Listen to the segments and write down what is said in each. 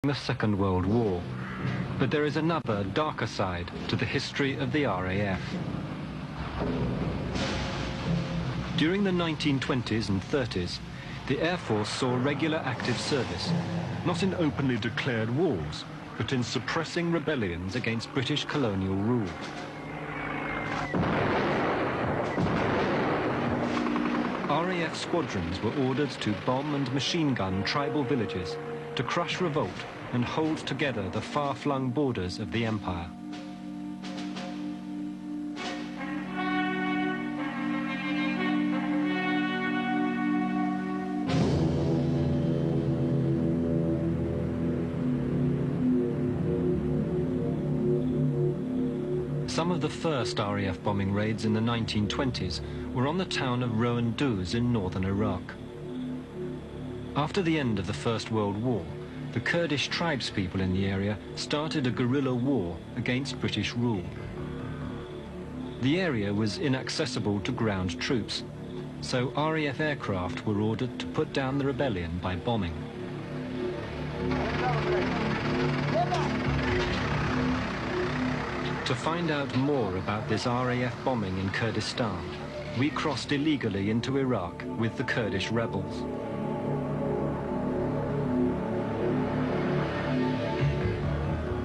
the Second World War. But there is another, darker side to the history of the RAF. During the 1920s and 30s, the Air Force saw regular active service, not in openly declared wars, but in suppressing rebellions against British colonial rule. RAF squadrons were ordered to bomb and machine gun tribal villages to crush revolt and hold together the far-flung borders of the empire. Some of the first RAF bombing raids in the 1920s were on the town of Roan Duz in northern Iraq. After the end of the First World War, the Kurdish tribespeople in the area started a guerrilla war against British rule. The area was inaccessible to ground troops, so RAF aircraft were ordered to put down the rebellion by bombing. To find out more about this RAF bombing in Kurdistan, we crossed illegally into Iraq with the Kurdish rebels.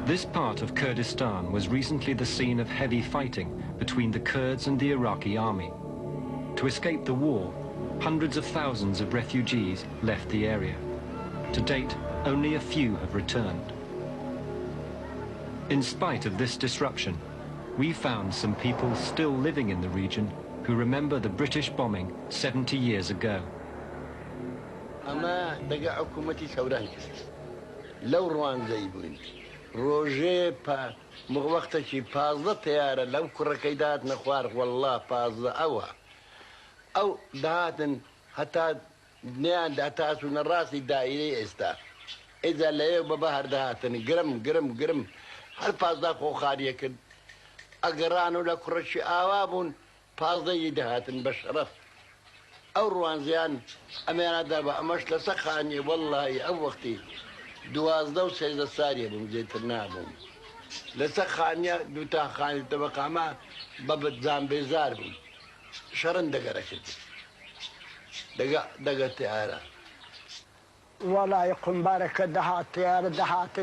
This part of Kurdistan was recently the scene of heavy fighting between the Kurds and the Iraqi army. To escape the war, hundreds of thousands of refugees left the area. To date, only a few have returned. In spite of this disruption, we found some people still living in the region who remember the British bombing 70 years ago. روژه وقتی که 15 تیاره لو کرکیدات نخوار والله 15 او دهاتن حتی نیان دهاتون راسی دایره استا اذا لیو ببهر دهاتن گرم هر 15 خو خاریه کد اگرانو لکرشی آوابون 15 دهاتن بشرف او روانزیان امیانا دابا امش لسخانی والله او وقتی 12 و 13 سالیه بوم زیتر نابوم لسخانیا دوتا خانی طبقه ما بابت زامبیزار بوم شرن دقرشت دقا تیاره والله يقوم بارك دهات تيار دهات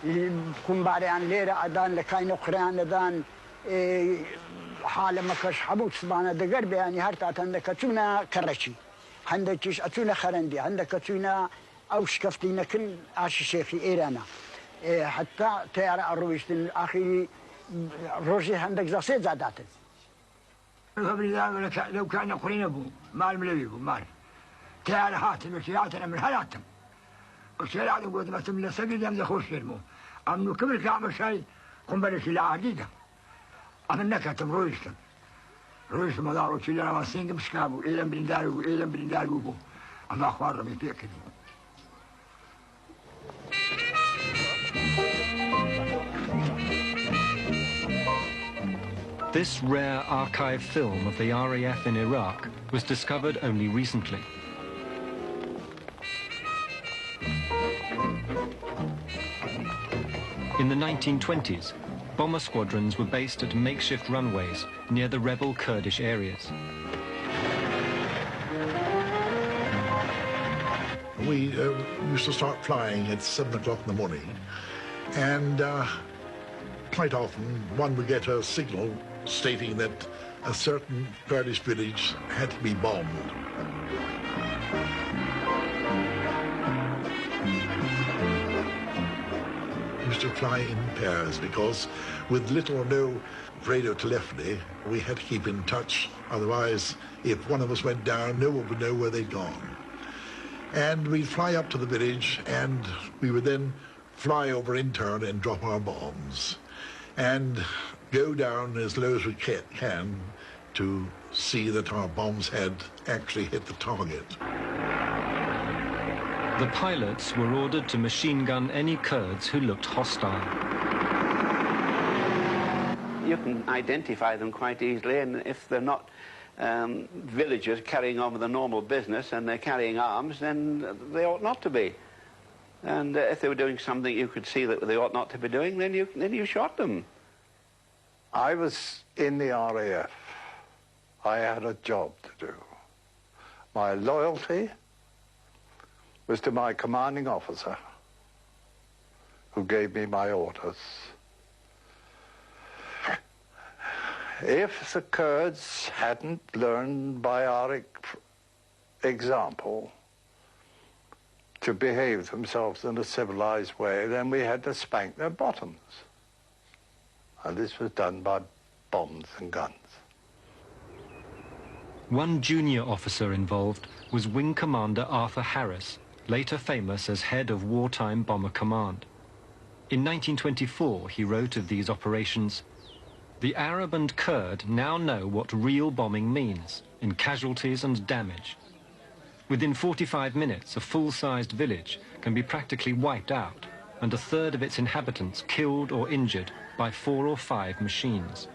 يقوم باريان ليرة أدان لكاين أخران أدان حالة ما كش حبوت سبحانه دقرب يعني هرتات عندك أتونا كرشي عندك أتونا خرندي عندك أتونا أو شكفتينا كل عاش شيخي إيرانا حتى تيار الرويشتن أخي روجي عندك زاسيد زاداتن لو كان أخرين أبو مال ملوي أبو مال تيار هاتن وشياتنا من هلاتهم وشيلات قلت ما تملا سجد يم دخوش يرمو أمنو كبر كعمل شيء قم بلش لا عديدة أمنك تمرويشتن رويش مدار وشيلنا ما سينج مشكابو إيلم بلندارو بو أما أخبار ربي تأكد. This rare archive film of the RAF in Iraq was discovered only recently. In the 1920s, bomber squadrons were based at makeshift runways near the rebel Kurdish areas. We used to start flying at 7 o'clock in the morning, and quite often one would get a signal stating that a certain Kurdish village had to be bombed. We used to fly in pairs because with little or no radio telephony, we had to keep in touch. Otherwise, if one of us went down, no one would know where they'd gone. And we'd fly up to the village, and we would then fly over in turn and drop our bombs and go down as low as we can to see that our bombs had actually hit the target. The pilots were ordered to machine gun any Kurds who looked hostile. You can identify them quite easily, and if they're not villagers carrying on with the normal business and they're carrying arms, then they ought not to be. And if they were doing something you could see that they ought not to be doing, then you shot them. I was in the RAF. I had a job to do. My loyalty was to my commanding officer, who gave me my orders. If the Kurds hadn't learned by our example to behave themselves in a civilized way, then we had to spank their bottoms. And this was done by bombs and guns. One junior officer involved was Wing Commander Arthur Harris, later famous as head of Wartime Bomber Command. In 1924, he wrote of these operations, "The Arab and Kurd now know what real bombing means, in casualties and damage. Within 45 minutes, a full-sized village can be practically wiped out, and a third of its inhabitants killed or injured by 4 or 5 machines."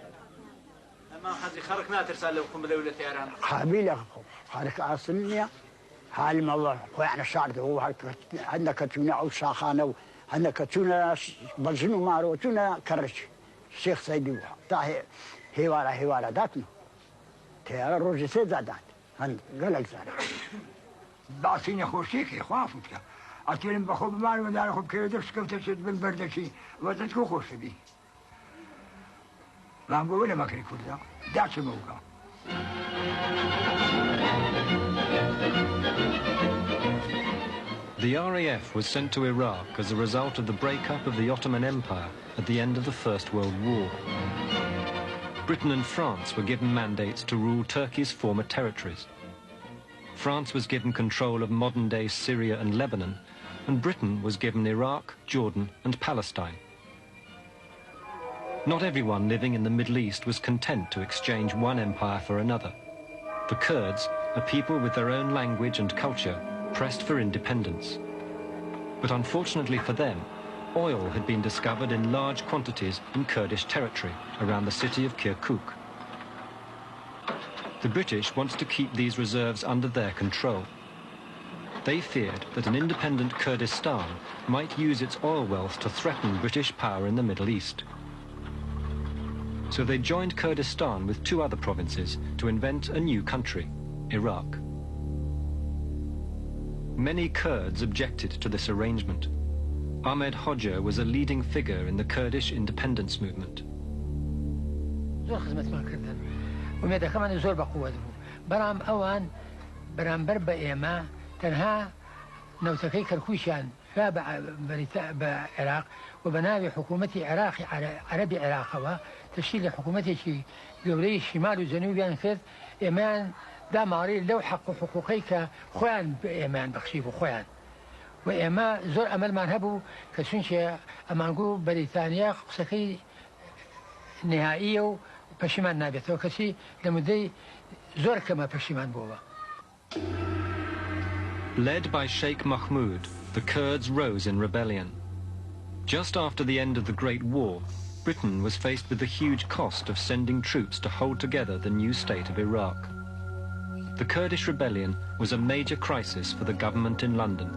الشيخ سيدي طاهي هوارة داتنا تيارة روجي سيزادات هن قلق زارة بعثين يا خوشيك يا خوافك أتيلم بخوب مالي ودار خوب كي درس كم تشد بالبردشي وتتكو خوش بي ما نقول ولا ما كري كل داش موقع. The RAF was sent to Iraq as a result of the breakup of the Ottoman Empire at the end of the First World War. Britain and France were given mandates to rule Turkey's former territories. France was given control of modern-day Syria and Lebanon, and Britain was given Iraq, Jordan and Palestine. Not everyone living in the Middle East was content to exchange one empire for another. The Kurds, a people with their own language and culture, pressed for independence. But unfortunately for them, oil had been discovered in large quantities in Kurdish territory around the city of Kirkuk. The British wanted to keep these reserves under their control. They feared that an independent Kurdistan might use its oil wealth to threaten British power in the Middle East. So they joined Kurdistan with 2 other provinces to invent a new country, Iraq. Many Kurds objected to this arrangement. Ahmed Hoxha was a leading figure in the Kurdish independence movement. وبناوي حكومتي عراقي عربي عراقي تشكيل حكومتي جوري الشمال وجنوبي انخذ ايمان دا ماري لو حقوقي خوان بايمان بخشيب خوان وايما زور امل مذهبه كسنشي امانغو بريطانيا قسكي نهائيه وبشمان نابته كسي لمدي زور كما بشمان بوبا. Led by Sheikh Mahmud, the Kurds rose in rebellion. Just after the end of the Great War, Britain was faced with the huge cost of sending troops to hold together the new state of Iraq. The Kurdish rebellion was a major crisis for the government in London.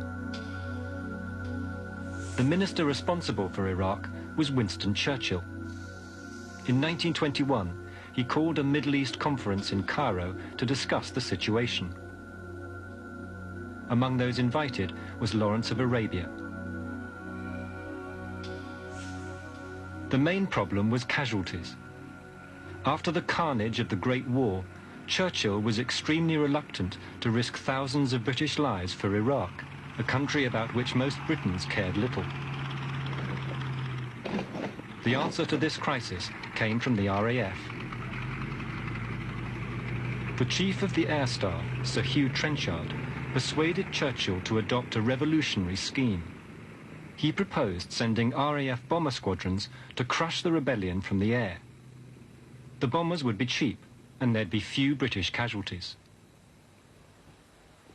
The minister responsible for Iraq was Winston Churchill. In 1921, he called a Middle East conference in Cairo to discuss the situation. Among those invited was Lawrence of Arabia. The main problem was casualties. After the carnage of the Great War, Churchill was extremely reluctant to risk thousands of British lives for Iraq, a country about which most Britons cared little. The answer to this crisis came from the RAF. The chief of the Air Staff, Sir Hugh Trenchard, persuaded Churchill to adopt a revolutionary scheme. He proposed sending RAF bomber squadrons to crush the rebellion from the air. The bombers would be cheap, and there'd be few British casualties.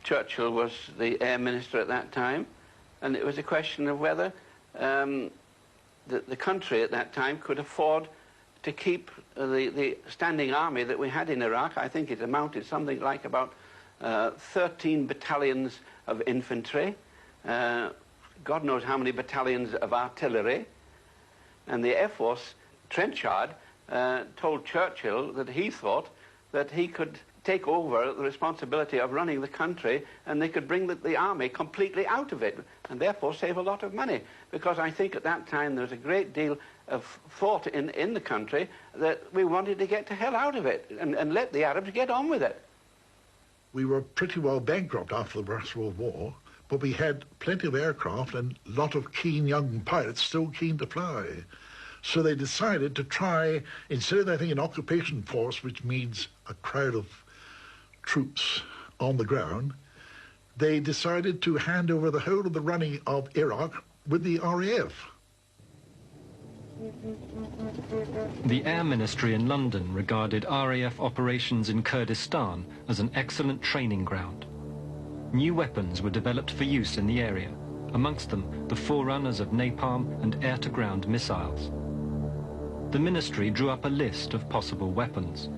Churchill was the air minister at that time, and it was a question of whether the country at that time could afford to keep the standing army that we had in Iraq. I think it amounted something like about 13 battalions of infantry, God knows how many battalions of artillery, and the Air Force Trenchard told Churchill that he thought that he could take over the responsibility of running the country, and they could bring the army completely out of it and therefore save a lot of money. Because I think at that time there was a great deal of thought in the country that we wanted to get the hell out of it and let the Arabs get on with it. We were pretty well bankrupt after the First World War, but we had plenty of aircraft and a lot of keen young pilots still keen to fly. So they decided to try, instead of having an occupation force, which means a crowd of troops on the ground, they decided to hand over the whole of the running of Iraq with the RAF. The Air Ministry in London regarded RAF operations in Kurdistan as an excellent training ground. New weapons were developed for use in the area, amongst them the forerunners of napalm and air-to-ground missiles. The ministry drew up a list of possible weapons: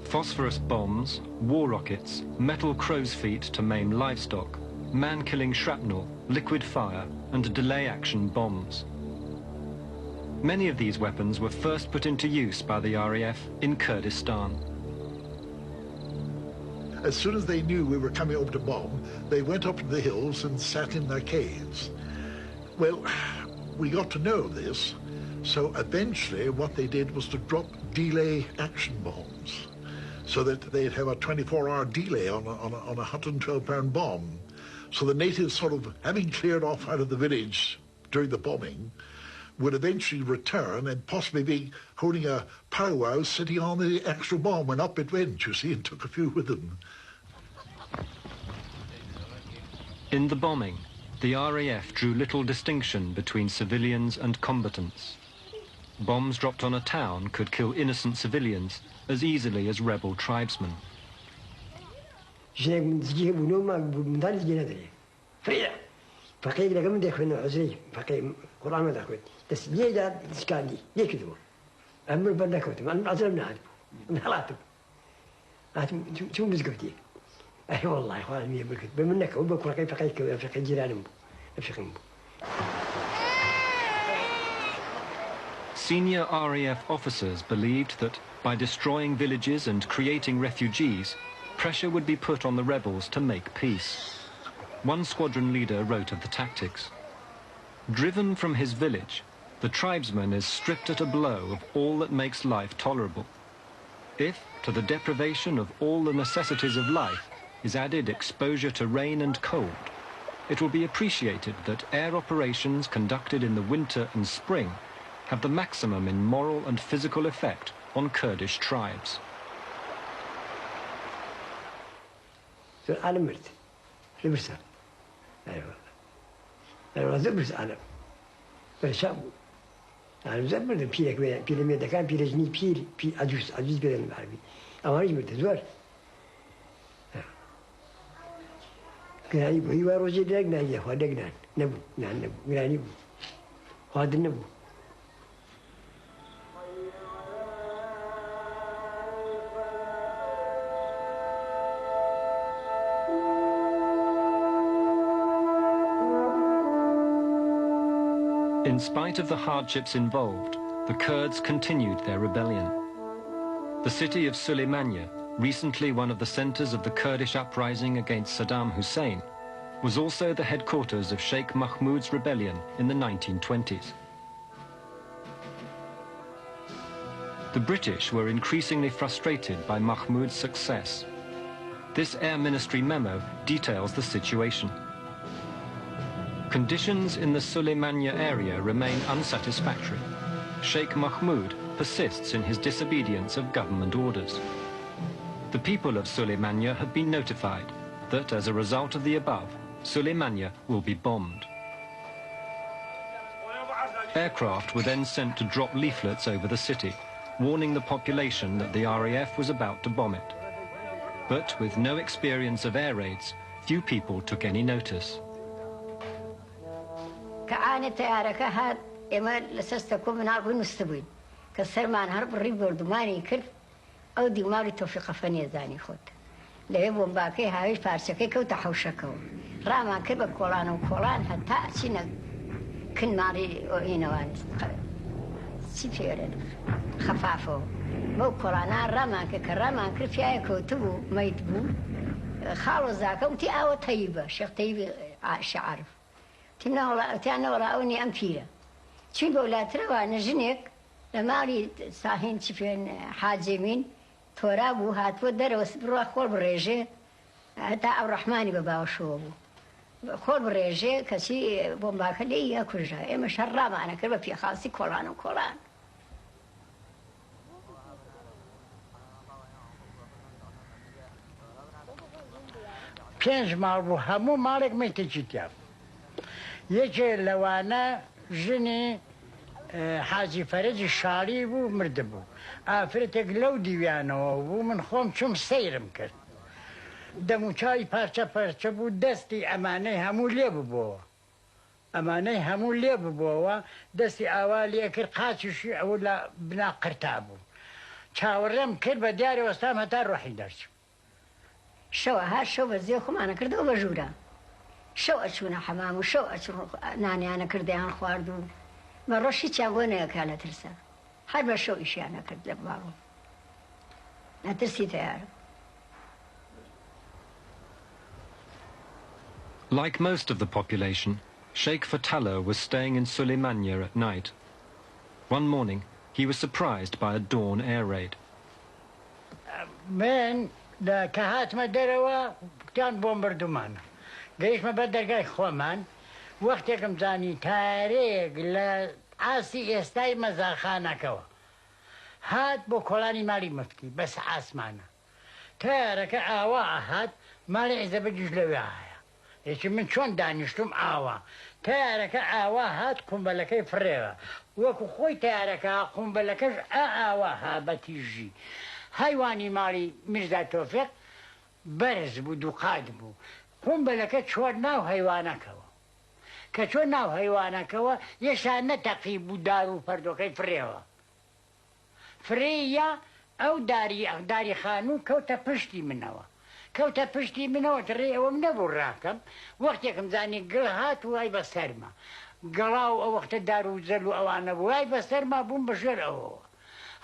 phosphorus bombs, war rockets, metal crow's feet to maim livestock, man-killing shrapnel, liquid fire, and delay-action bombs. Many of these weapons were first put into use by the RAF in Kurdistan. As soon as they knew we were coming over to bomb, they went up to the hills and sat in their caves. Well, we got to know this, so eventually what they did was to drop delay action bombs, so that they'd have a 24-hour delay on a 112-pound bomb. So the natives, sort of having cleared off out of the village during the bombing, would eventually return and possibly be holding a powwow sitting on the actual bomb when up it went, you see, and took a few with them. In the bombing, the RAF drew little distinction between civilians and combatants. Bombs dropped on a town could kill innocent civilians as easily as rebel tribesmen. Senior RAF officers believed that by destroying villages and creating refugees, pressure would be put on the rebels to make peace. One squadron leader wrote of the tactics. Driven from his village, the tribesman is stripped at a blow of all that makes life tolerable. If, to the deprivation of all the necessities of life, is added exposure to rain and cold, it will be appreciated that air operations conducted in the winter and spring have the maximum in moral and physical effect on Kurdish tribes. In spite of the hardships involved, the Kurds continued their rebellion. The city of Suleymaniye, recently one of the centers of the Kurdish uprising against Saddam Hussein, was also the headquarters of Sheikh Mahmoud's rebellion in the 1920s. The British were increasingly frustrated by Mahmoud's success. This Air Ministry memo details the situation. Conditions in the Suleymaniye area remain unsatisfactory. Sheikh Mahmoud persists in his disobedience of government orders. The people of Suleymaniye have been notified that as a result of the above, Suleymaniye will be bombed. Aircraft were then sent to drop leaflets over the city, warning the population that the RAF was about to bomb it. But with no experience of air raids, few people took any notice. كأنا تيارك هاد إما لسستكم من عرب المستبين كسر ما نهرب الريب وردماني كرف أو دماغي توفيق فني زاني خود لهيبون باكي هاي فارسكي كو تحوشكو راما كبا كولان وكولان حتى سينا كن ماري وإنوان سيفيرن خفافو مو كولانا راما كراما كرفيا كوتبو ميتبو خالو زاكا وتي أو طيبة شيخ طيب عارف تانا ولا أوني أمفيرة شين بولا ترى نجنك لما لي صاحين شفين حاجمين تورابو هاتو دروس بروح خول بريجي حتى الرحمن بابا وشوبو خول بريجي كسي بومباك لي يا كرجا إما شرابة أنا كربا في خاصي كولان وكولان پێنج ماڵ بوو هەموو ماڵێک مەیتێکی تیا یەکێ لەوانە ژنی حاجی فەرەجی شاڵی بوو مردبوو ئافرەتێک لەو دیویانەوە بوو من خۆم چوم سەیرم کرد دەموچاوی پارچە پەرچە بوو دەستی ئەمانەی هەموو لێ ببووەوە ئەمانەی هەموو لێ ببووەوە دەستی ئاوا لێ کرد قاچیشی ئەوە لە بنا قرتا بوو چاوەڕێم کرد بە دیاری وەستام هەتا ڕۆحی دەرچوو شەوە هەر شەو بەزێ خۆمانە کردەوە بە ژوورە شەو ئەچوونە حەمام و شەو نانیانە کردیان خوارد و بە ڕۆژی چیان بۆ نەیەکا لە ترسە هەر بە شەو ئیشیانە کرد لە باڵۆ نەترسی تەیارە. Like most of the population, Sheikh Fatala was staying in Suleymania at night. One morning, he was surprised by a dawn air raid. من کە هاتمە دەرەوە کتان بۆمبەردومانە گەیشتمە بە دەرگای خۆمان وەختێکم زانی تارێک لە ئاسی ئێستای مەزاخانەکەوە هات بۆ کۆڵانی ماڵی مفتی بەس ئاسمانە تارەکە ئاوا هات ماڵی عیزەبەجیش لەوێ هەیە یەکی من چۆن دانیشتم ئاوا تارەکە ئاوا هات قومبەلەکەی فڕێوە وەکو خۆی تارەکە قومبەلەکەش ئاوا ها بەتیژی هەیوانی ماڵی میرزا تۆفێق بەرز بوو دووقات بوو قومبەلەکە چۆر ناو هەیوانەکەوە کە چۆر ناو هەیوانەکەوە یەشان نەتەقی بوو دار و پەردۆکەی فرێوە فرێیە ئەو داری خانوو کەوتە پشتی منەوە کەوتە پشتی منەوە تڕێ ئەوەم نەبوو ڕاکەم وەختێکم زانی گڵ هات وای بە سەرما گەڵاو ئەو وەختە دار و زەل و ئەوانە بوو وای بە سەرما بووم بەژێر ئەوەوە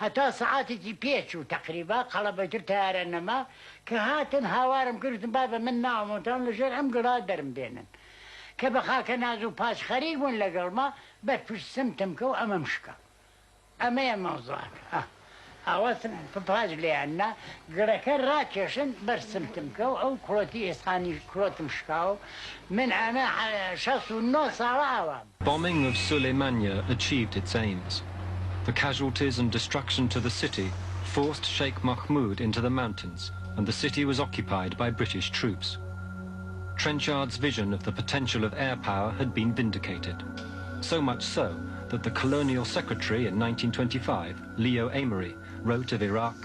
هەتا سەعاتێکی پێچ و تەقریبا قەڵەبەتر تارە نەما کە هاتن هاوارم کردن با بە من ناوەمەتان لەژێر ئەم گڵا دەرم بێنن کە بە خاکە ناز و پاش خەریک بوون لەگەڵما بەرپشت سمتم کە و ئەمەم شکە ئەمەیە مەوزوعەکە ئاوەسن پاش لێیاننا گڵەکە ڕاکێشن بەر سمتم کە و ئەو کڵۆتی ئێسخانی کڵۆتم شکاو من ئەمە 69 ساڵە ئاوام. Bombing of Suleymania achieved its aims. The casualties and destruction to the city forced Sheikh Mahmud into the mountains, and the city was occupied by British troops. Trenchard's vision of the potential of air power had been vindicated, so much so that the colonial secretary in 1925, Leo Amery, wrote of Iraq,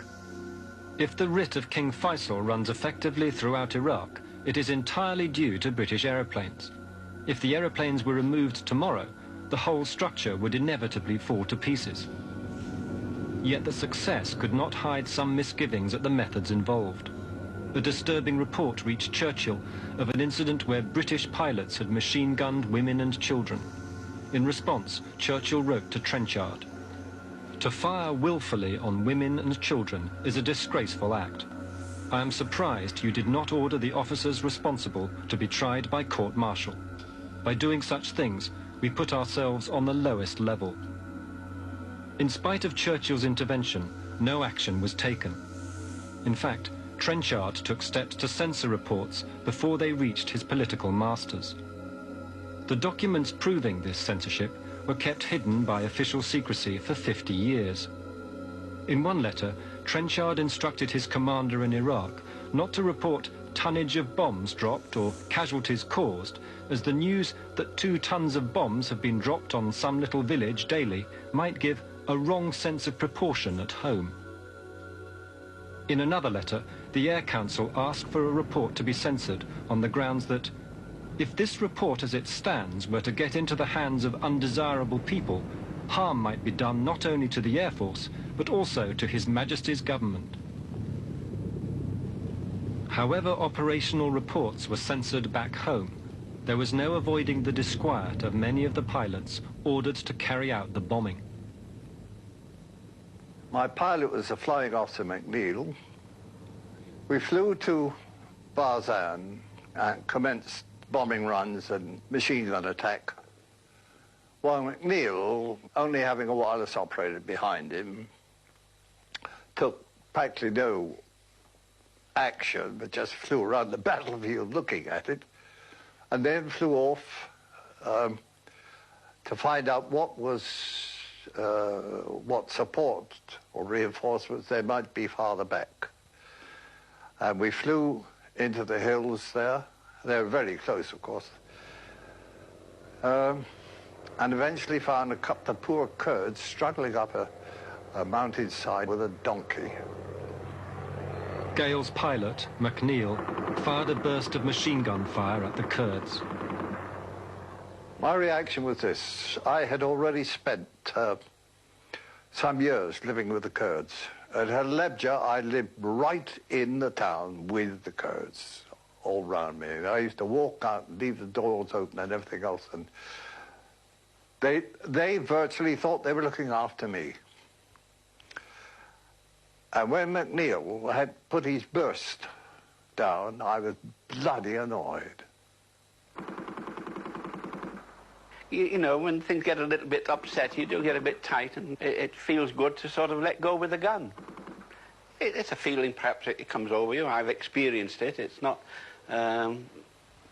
"If the writ of King Faisal runs effectively throughout Iraq, it is entirely due to British aeroplanes. If the aeroplanes were removed tomorrow, the whole structure would inevitably fall to pieces." Yet the success could not hide some misgivings at the methods involved. A disturbing report reached Churchill of an incident where British pilots had machine-gunned women and children. In response, Churchill wrote to Trenchard, "To fire willfully on women and children is a disgraceful act. I am surprised you did not order the officers responsible to be tried by court-martial. By doing such things, we put ourselves on the lowest level." In spite of Churchill's intervention, no action was taken. In fact, Trenchard took steps to censor reports before they reached his political masters. The documents proving this censorship were kept hidden by official secrecy for 50 years. In one letter, Trenchard instructed his commander in Iraq not to report tonnage of bombs dropped or casualties caused, as the news that 2 tons of bombs have been dropped on some little village daily might give a wrong sense of proportion at home. In another letter, the Air Council asked for a report to be censored on the grounds that if this report as it stands were to get into the hands of undesirable people, harm might be done not only to the Air Force, but also to His Majesty's government. However operational reports were censored back home, there was no avoiding the disquiet of many of the pilots ordered to carry out the bombing. My pilot was a flying officer, McNeil. We flew to Barzan and commenced bombing runs and machine gun attack, while McNeil, only having a wireless operator behind him, took practically no action, but just flew around the battlefield looking at it, and then flew off to find out what support or reinforcements there might be farther back. And we flew into the hills there. They were very close, of course. And eventually found a couple of poor Kurds struggling up a mountainside with a donkey. Gale's pilot, McNeil, fired a burst of machine gun fire at the Kurds. My reaction was this. I had already spent some years living with the Kurds. At Halabja, I lived right in the town with the Kurds all around me. I used to walk out and leave the doors open and everything else, and they virtually thought they were looking after me. And when McNeil had put his burst down, I was bloody annoyed. You know, when things get a little bit upset, you do get a bit tight, and it feels good to sort of let go with the gun. It's a feeling, perhaps it comes over you. I've experienced it. It's not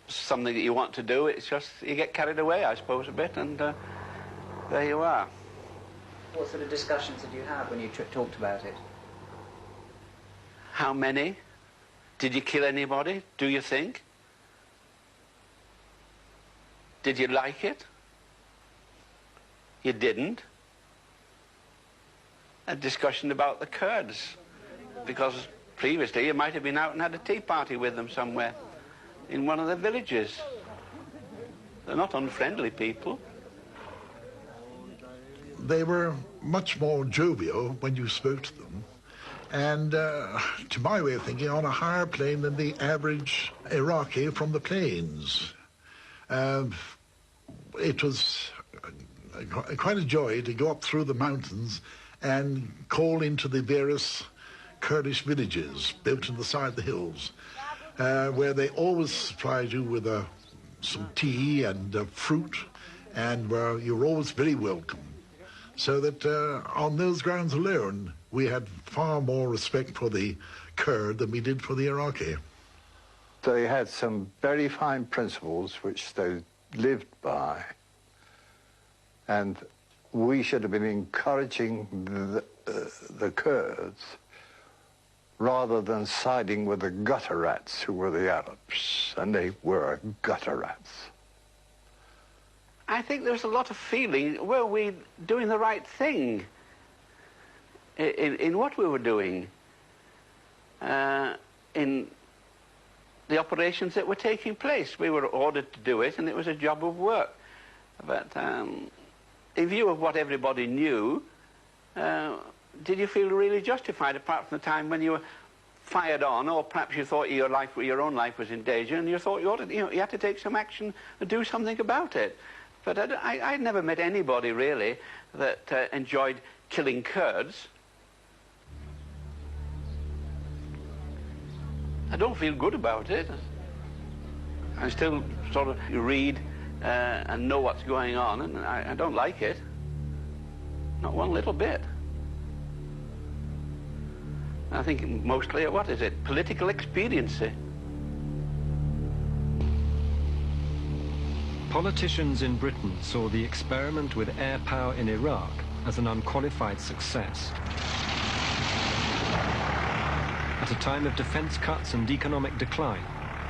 something that you want to do. It's just you get carried away, I suppose, a bit, and there you are. What sort of discussions did you have when you talked about it? How many? Did you kill anybody, do you think? Did you like it? You didn't. A discussion about the Kurds, because previously you might have been out and had a tea party with them somewhere in one of the villages. They're not unfriendly people. They were much more jovial when you spoke to them, and to my way of thinking, on a higher plane than the average Iraqi from the plains. It was quite a joy to go up through the mountains and call into the various Kurdish villages built in the side of the hills, where they always supplied you with some tea and fruit, and where you were always very welcome. So that on those grounds alone, we had far more respect for the Kurd than we did for the Iraqi. They had some very fine principles which they lived by, and we should have been encouraging the Kurds rather than siding with the gutter rats who were the Arabs, and they were gutter rats. I think there was a lot of feeling, were we doing the right thing in what we were doing, in the operations that were taking place. We were ordered to do it, and it was a job of work. But in view of what everybody knew, did you feel really justified, apart from the time when you were fired on, or perhaps you thought your own life was in danger, and you thought you had to take some action and do something about it? But I never met anybody, really, that enjoyed killing Kurds. I don't feel good about it. I still sort of read and know what's going on, and I don't like it. Not one little bit. I think mostly, what is it? Political expediency. Politicians in Britain saw the experiment with air power in Iraq as an unqualified success. At a time of defense cuts and economic decline,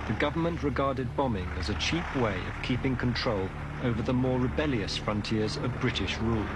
the government regarded bombing as a cheap way of keeping control over the more rebellious frontiers of British rule.